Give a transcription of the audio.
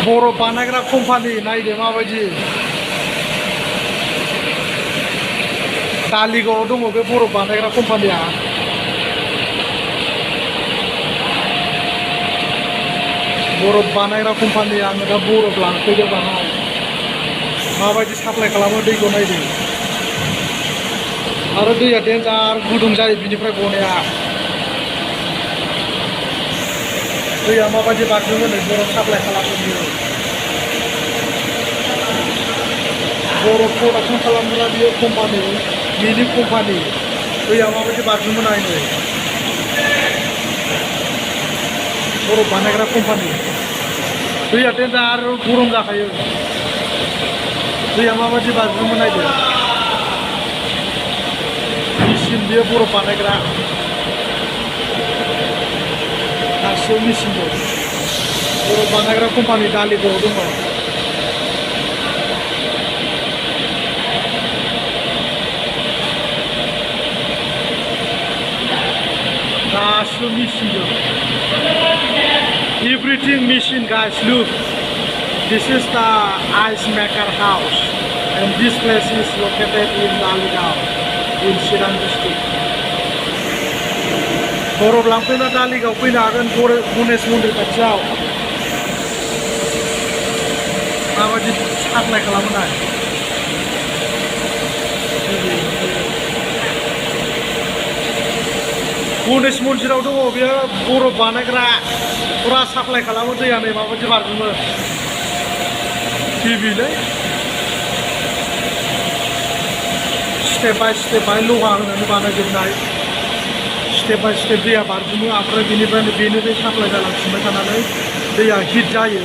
बरफ बानायग्रा कम्पानि नायदो माबायदि दालिगावआव दङ बे बरफ बानायग्रा कम्पानिया बरफ बानायग्रा कम्पानि आङो दा बरफ लांफैदो बाहाय माबायदि साप्लाय खालामो दैखौ नायदो आरो दैया डेन्जार गुदुं जायो बिनिफ्राय गनाया दैया माबायदि बाज्रुमो नै बरफ साप्लाय खालामो बियो बरफ प्रडाक्सन खालामग्रा बियो कम्पानि बिनि कम्पानि दैया माबायदि बाज्रुमो नाय नै बरफ बानायग्रा कम्पानि दैया डेन्जार गरम जाखायो दैया माबायदि बाज्रुमो नायदो मेचिन बियो बरफ बानायग्रा गासिबो मेचिन दं बरफ बानायग्रा कम्पानि दालिगावआव दङ गासिबो मेचिन दं everything machine guys look this is the ice maker house and this place is located in Daligao in Chiang district बरफ लांफैना दालिगाव फैनो हागोन गणेश मन्दिर खाथियाव माबायदि साप्लाय खालामो नाय गणेश मन्दिराव दङ बेयो बरफ बानायग्रा फुरा साप्लाय खालामो दैया नै माबायदि बाज्रुमो टिभिलै स्टेप बाय लहा होनानै बानायजोबनाय स्टेप बाय स्टेप दैया बाज्रुमो ओमफ्राय बेनिफ्रायनो बेनो दै साप्लाय जालांफिनबाय थानानै दैया हिट जायो